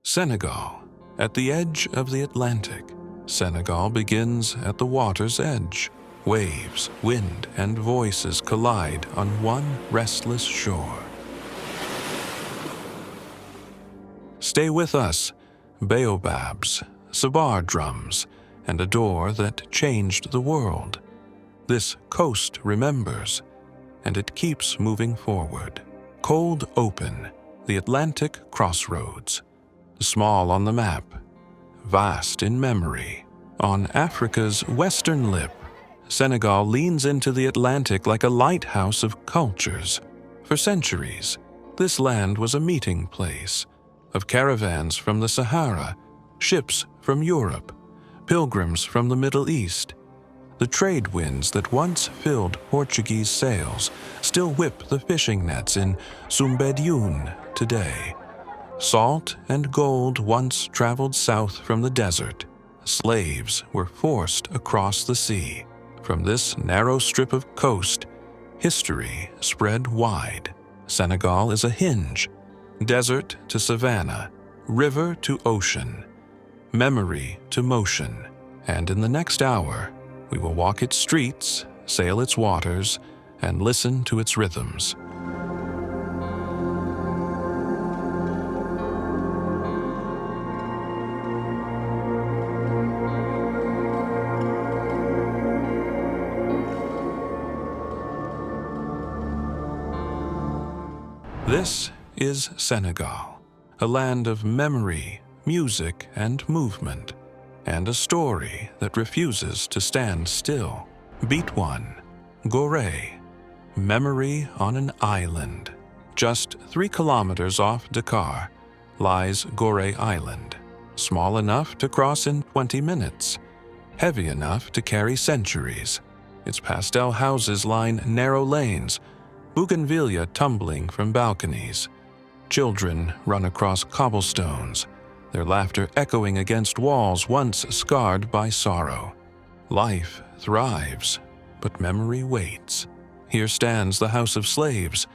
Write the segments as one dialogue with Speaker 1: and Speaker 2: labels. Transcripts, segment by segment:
Speaker 1: Senegal, at the edge of the Atlantic. Senegal begins at the water's edge. Waves, wind, and voices collide on one restless shore. Stay with us, baobabs, sabar drums, and a door that changed the world. This coast remembers, and it keeps moving forward. Cold open, the Atlantic crossroads. Small on the map, vast in memory. On Africa's western lip, Senegal leans into the Atlantic like a lighthouse of cultures. For centuries, this land was a meeting place of caravans from the Sahara, ships from Europe, pilgrims from the Middle East. The trade winds that once filled Portuguese sails still whip the fishing nets in Soumbédioune today. Salt and gold once traveled south from the desert. Slaves were forced across the sea. From this narrow strip of coast, history spread wide. Senegal is a hinge, desert to savanna, river to ocean, memory to motion. And in the next hour, we will walk its streets, sail its waters, and listen to its rhythms. This is Senegal, a land of memory, music, and movement, and a story that refuses to stand still. Beat 1, Gorée, memory on an island. Just 3 kilometers off Dakar lies Gorée Island, small enough to cross in 20 minutes, heavy enough to carry centuries. Its pastel houses line narrow lanes, bougainvillea tumbling from balconies. Children run across cobblestones, their laughter echoing against walls once scarred by sorrow. Life thrives, but memory waits. Here stands the House of Slaves,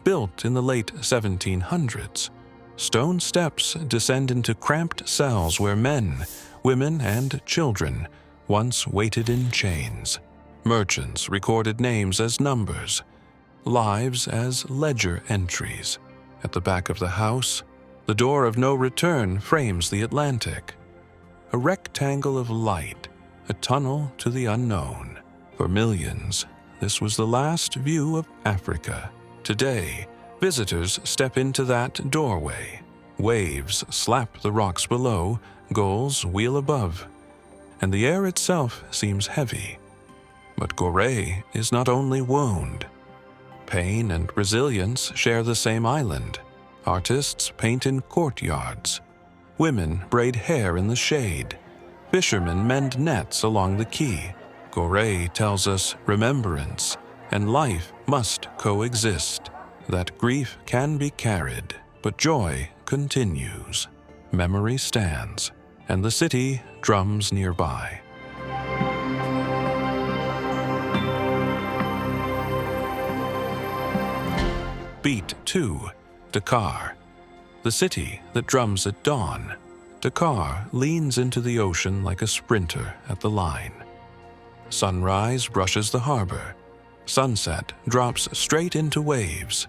Speaker 1: built in the late 1700s. Stone steps descend into cramped cells where men, women, and children once waited in chains. Merchants recorded names as numbers, lives as ledger entries. At the back of the house, the door of no return frames the Atlantic. A rectangle of light, a tunnel to the unknown. For millions, this was the last view of Africa. Today, visitors step into that doorway. Waves slap the rocks below, gulls wheel above, and the air itself seems heavy. But Gorée is not only wound. Pain and resilience share the same island. Artists paint in courtyards. Women braid hair in the shade. Fishermen mend nets along the quay. Gorée tells us remembrance and life must coexist, that grief can be carried, but joy continues. Memory stands, and the city drums nearby. Beat 2, Dakar, the city that drums at dawn. Dakar leans into the ocean like a sprinter at the line. Sunrise brushes the harbor. Sunset drops straight into waves.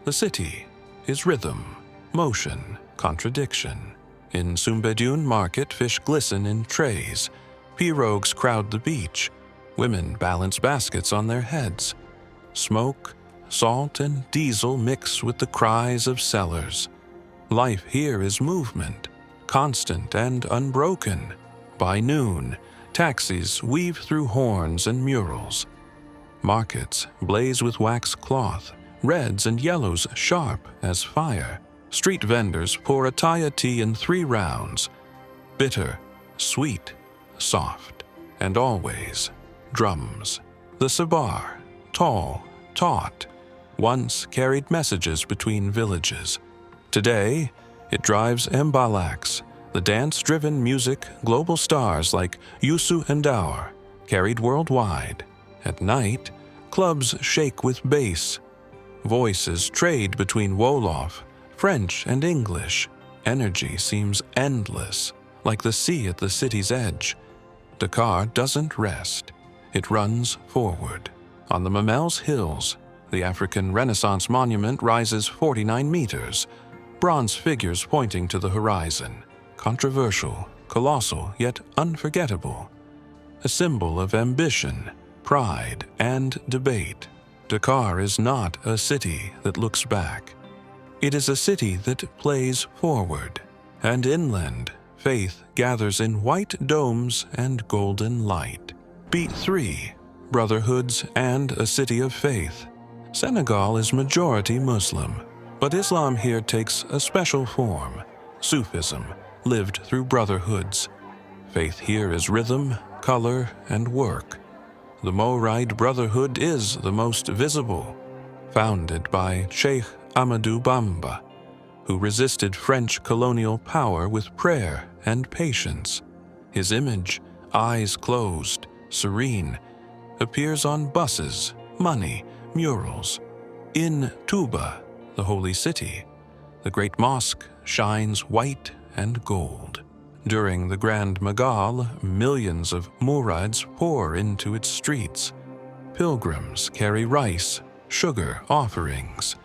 Speaker 1: The city is rhythm, motion, contradiction. In Soumbédioune market, fish glisten in trays. Pirogues crowd the beach. Women balance baskets on their heads. Smoke, salt, and diesel mix with the cries of sellers. Life here is movement, constant and unbroken. By noon, taxis weave through horns and murals. Markets blaze with wax cloth, reds and yellows sharp as fire. Street vendors pour ataya tea in 3 rounds. Bitter, sweet, soft, and always drums. The sabar, tall, taut, once carried messages between villages. Today, it drives mbalax, the dance-driven music global stars like Youssou N'Dour carried worldwide. At night, clubs shake with bass. Voices trade between Wolof, French, and English. Energy seems endless, like the sea at the city's edge. Dakar doesn't rest. It runs forward. On the Mamels Hills, the African Renaissance monument rises 49 meters, bronze figures pointing to the horizon. Controversial, colossal, yet unforgettable. A symbol of ambition, pride, and debate. Dakar is not a city that looks back. It is a city that plays forward, and inland, faith gathers in white domes and golden light. Beat 3, Brotherhoods and a City of Faith. Senegal is majority Muslim, but Islam here takes a special form, Sufism, lived through brotherhoods. Faith here is rhythm, color, and work. The Mouride Brotherhood is the most visible, founded by Sheikh Amadou Bamba, who resisted French colonial power with prayer and patience. His image, eyes closed, serene, appears on buses, money, murals. In Touba, the holy city, the great mosque shines white and gold. During the Grand Magal, millions of Mourides pour into its streets. Pilgrims carry rice, sugar offerings.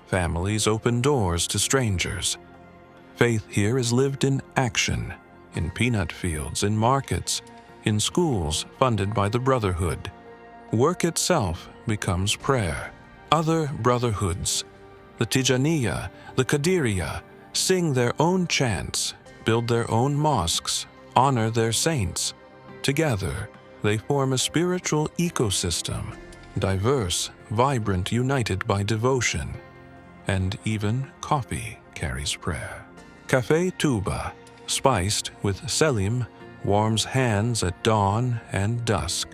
Speaker 1: Families open doors to strangers. Faith here is lived in action, in peanut fields, in markets, in schools funded by the Brotherhood. Work itself becomes prayer. Other brotherhoods, the Tijaniya, the Qadiriya, sing their own chants, build their own mosques, honor their saints. Together, they form a spiritual ecosystem, diverse, vibrant, united by devotion. And even coffee carries prayer. Café Touba, spiced with selim, warms hands at dawn and dusk.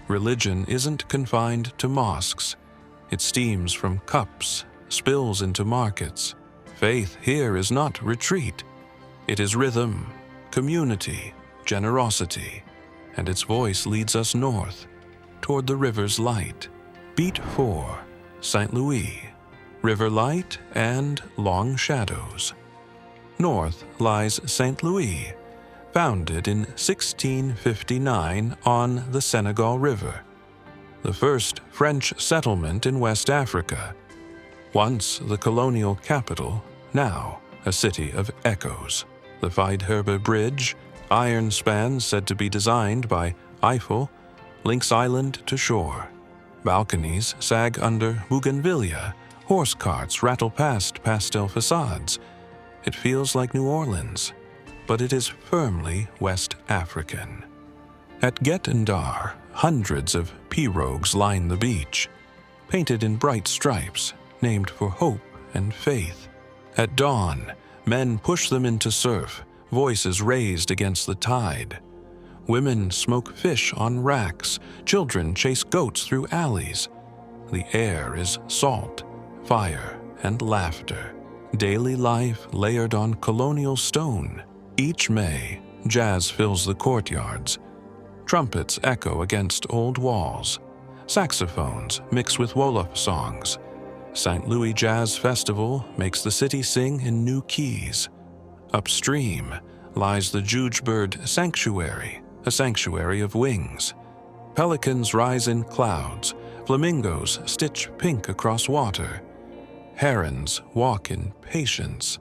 Speaker 1: Religion isn't confined to mosques. It steams from cups, spills into markets. Faith here is not retreat. It is rhythm, community, generosity, and its voice leads us north, toward the river's light. Beat 4, St. Louis, river light and long shadows. North lies St. Louis, founded in 1659 on the Senegal River, the first French settlement in West Africa. Once the colonial capital, now a city of echoes. The Faidherbe Bridge, iron span said to be designed by Eiffel, links island to shore. Balconies sag under bougainvillea, horse carts rattle past pastel facades. It feels like New Orleans, but it is firmly West African. At Guet-Ndar, hundreds of pirogues line the beach, painted in bright stripes, named for hope and faith. At dawn, men push them into surf, voices raised against the tide. Women smoke fish on racks, children chase goats through alleys. The air is salt, fire, and laughter. Daily life layered on colonial stone. Each May, jazz fills the courtyards. Trumpets echo against old walls. Saxophones mix with Wolof songs. St. Louis Jazz Festival makes the city sing in new keys. Upstream lies the Jugebird Sanctuary, a sanctuary of wings. Pelicans rise in clouds, flamingos stitch pink across water. Herons walk in patience.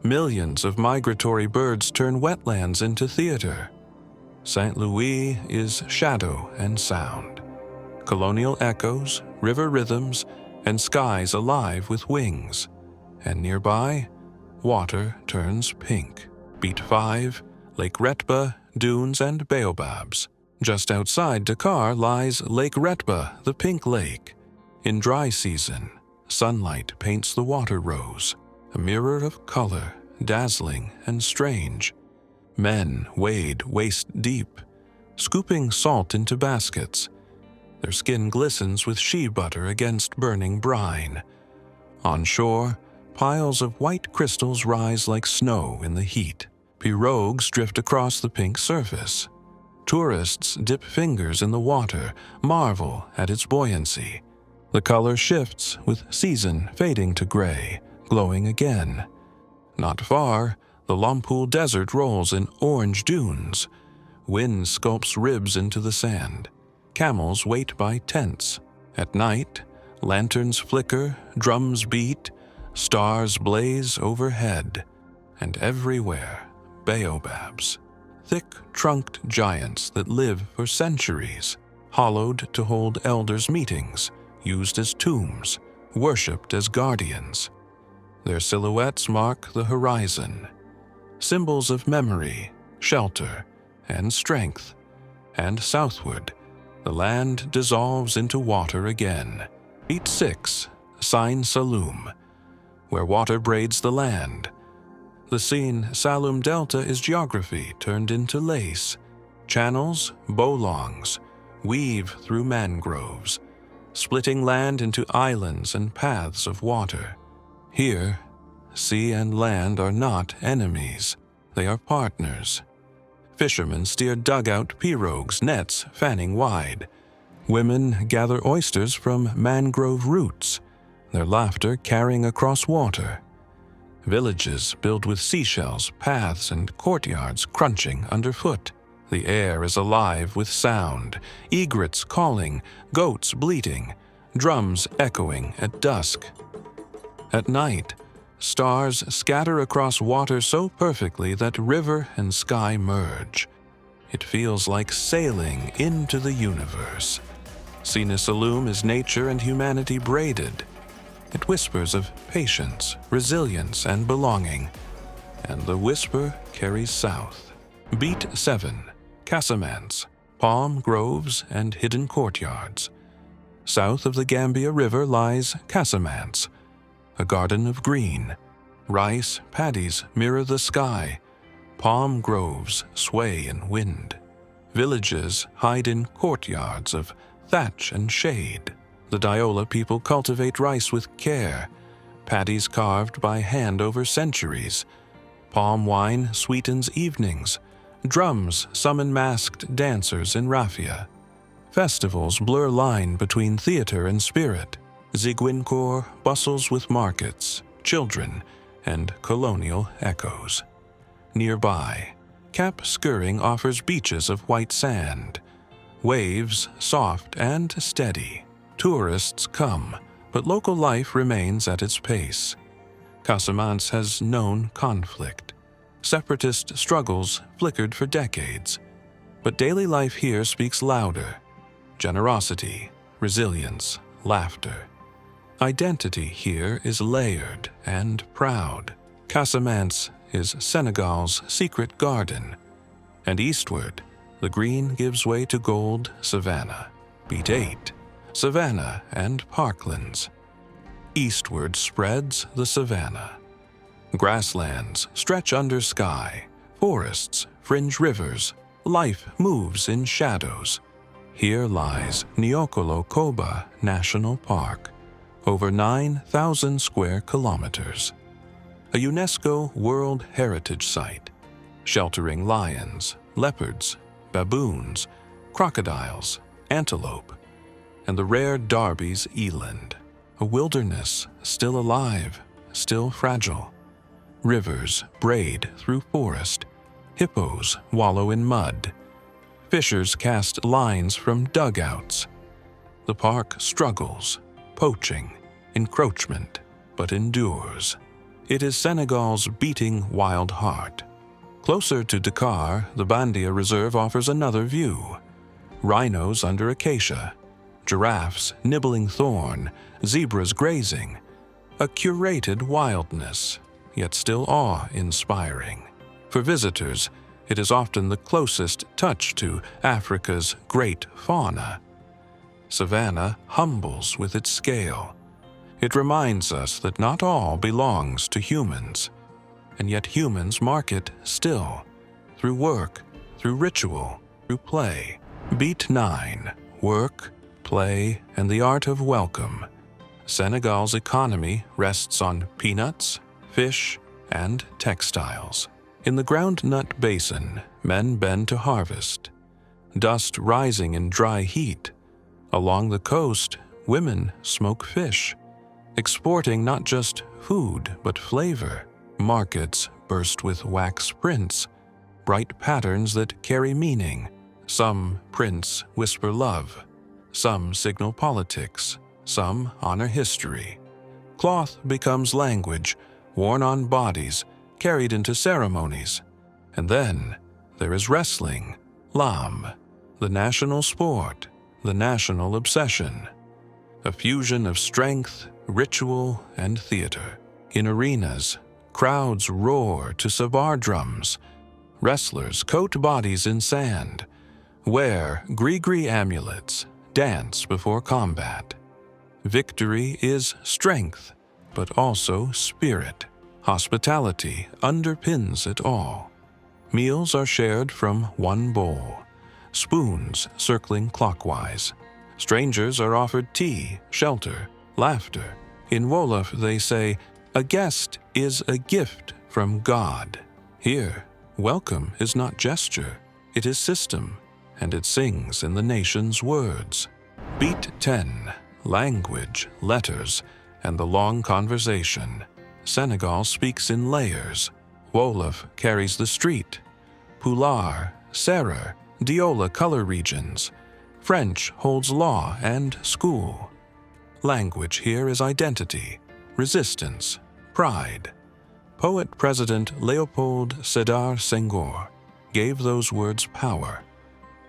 Speaker 1: Millions of migratory birds turn wetlands into theater. St. Louis is shadow and sound. Colonial echoes, river rhythms, and skies alive with wings. And nearby, water turns pink. Beat 5, Lake Retba, dunes, and baobabs. Just outside Dakar lies Lake Retba, the Pink Lake. In dry season, sunlight paints the water rose, a mirror of color, dazzling and strange. Men wade waist deep, scooping salt into baskets. Their skin glistens with shea butter against burning brine. On shore, piles of white crystals rise like snow in the heat. Pirogues drift across the pink surface. Tourists dip fingers in the water, marvel at its buoyancy. The color shifts with season fading to gray, glowing again. Not far, the Lompoul Desert rolls in orange dunes. Wind sculpts ribs into the sand. Camels wait by tents. At night, lanterns flicker, drums beat, stars blaze overhead, and everywhere, baobabs, thick-trunked giants that live for centuries, hollowed to hold elders' meetings, used as tombs, worshipped as guardians. Their silhouettes mark the horizon, symbols of memory, shelter, and strength. And southward, the land dissolves into water again. Beat 6, Sine Saloum, where water braids the land. The Sine Saloum Delta is geography turned into lace. Channels, bowlongs, weave through mangroves, splitting land into islands and paths of water. Here, sea and land are not enemies, they are partners. Fishermen steer dugout pirogues, nets fanning wide. Women gather oysters from mangrove roots, their laughter carrying across water. Villages build with seashells, paths, and courtyards crunching underfoot. The air is alive with sound, egrets calling, goats bleating, drums echoing at dusk. At night, stars scatter across water so perfectly that river and sky merge. It feels like sailing into the universe. Sine Saloum is nature and humanity braided. It whispers of patience, resilience, and belonging, and the whisper carries south. Beat 7, Casamance, palm groves and hidden courtyards. South of the Gambia River lies Casamance, a garden of green. Rice paddies mirror the sky. Palm groves sway in wind. Villages hide in courtyards of thatch and shade. The Diola people cultivate rice with care, paddies carved by hand over centuries. Palm wine sweetens evenings. Drums summon masked dancers in raffia. Festivals blur line between theater and spirit. Ziguinchor bustles with markets, children, and colonial echoes. Nearby, Cap Skirring offers beaches of white sand. Waves soft and steady. Tourists come, but local life remains at its pace. Casamance has known conflict. Separatist struggles flickered for decades. But daily life here speaks louder. Generosity, resilience, laughter. Identity here is layered and proud. Casamance is Senegal's secret garden. And eastward, the green gives way to gold savanna. Beat 8, savanna and parklands. Eastward spreads the savanna. Grasslands stretch under sky. Forests fringe rivers. Life moves in shadows. Here lies Niokolo Koba National Park, over 9,000 square kilometers. A UNESCO World Heritage Site, sheltering lions, leopards, baboons, crocodiles, antelope, and the rare Darby's eland, a wilderness still alive, still fragile. Rivers braid through forest, hippos wallow in mud, fishers cast lines from dugouts. The park struggles, poaching, encroachment, but endures. It is Senegal's beating wild heart. Closer to Dakar, the Bandia Reserve offers another view. Rhinos under acacia, giraffes nibbling thorn, zebras grazing. A curated wildness, yet still awe-inspiring. For visitors, it is often the closest touch to Africa's great fauna. Savannah humbles with its scale. It reminds us that not all belongs to humans, and yet humans mark it still, through work, through ritual, through play. Beat 9, work, play, and the art of welcome. Senegal's economy rests on peanuts, fish, and textiles. In the groundnut basin, men bend to harvest. Dust rising in dry heat. Along the coast, women smoke fish, exporting not just food but flavor. Markets burst with wax prints, bright patterns that carry meaning. Some prints whisper love, some signal politics, some honor history. Cloth becomes language, worn on bodies, carried into ceremonies. And then there is wrestling, lam, the national sport, the national obsession. A fusion of strength, ritual, and theater. In arenas, crowds roar to sabar drums. Wrestlers coat bodies in sand, wear gree-gree amulets, dance before combat. Victory is strength, but also spirit. Hospitality underpins it all. Meals are shared from one bowl, spoons circling clockwise. Strangers are offered tea, shelter, laughter. In Wolof they say, "A guest is a gift from God." Here, welcome is not gesture, it is system, and it sings in the nation's words. Beat 10, language, letters, and the long conversation. Senegal speaks in layers. Wolof carries the street. Pulaar, Serer, Diola color regions. French holds law and school. Language here is identity, resistance, pride. Poet-President Léopold Sédar Senghor gave those words power.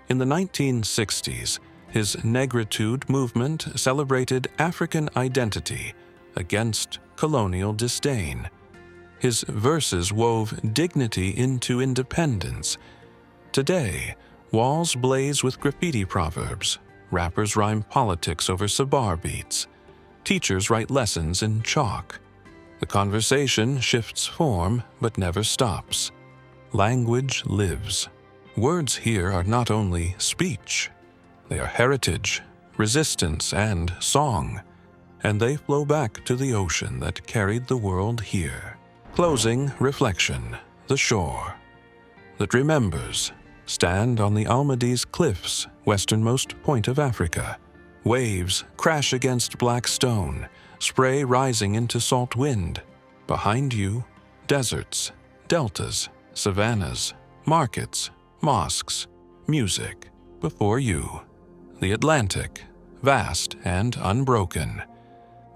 Speaker 1: In the 1960s, his Negritude movement celebrated African identity against colonial disdain. His verses wove dignity into independence. Today, walls blaze with graffiti proverbs. Rappers rhyme politics over sabar beats. Teachers write lessons in chalk. The conversation shifts form but never stops. Language lives. Words here are not only speech. They are heritage, resistance, and song, and they flow back to the ocean that carried the world here. Closing reflection, the shore that remembers. Stand on the Almadies cliffs, westernmost point of Africa. Waves crash against black stone, spray rising into salt wind. Behind you, deserts, deltas, savannas, markets, mosques, music. Before you, the Atlantic, vast and unbroken.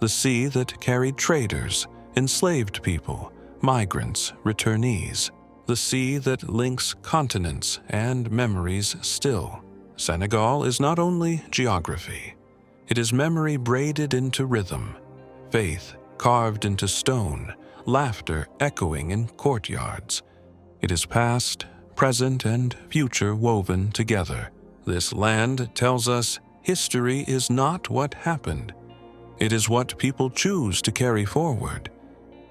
Speaker 1: The sea that carried traders, enslaved people, migrants, returnees. The sea that links continents and memories still. Senegal is not only geography. It is memory braided into rhythm, faith carved into stone, laughter echoing in courtyards. It is past, present, and future woven together. This land tells us history is not what happened. It is what people choose to carry forward.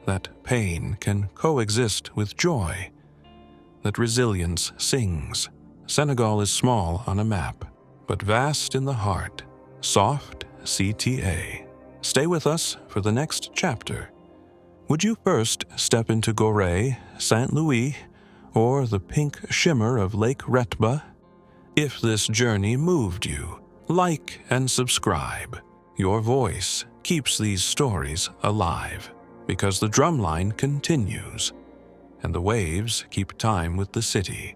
Speaker 1: That pain can coexist with joy. That resilience sings. Senegal is small on a map, but vast in the heart. Soft CTA. Stay with us for the next chapter. Would you first step into Gorée, Saint Louis, or the pink shimmer of Lake Retba? If this journey moved you, like and subscribe. Your voice keeps these stories alive, because the drumline continues, and the waves keep time with the city.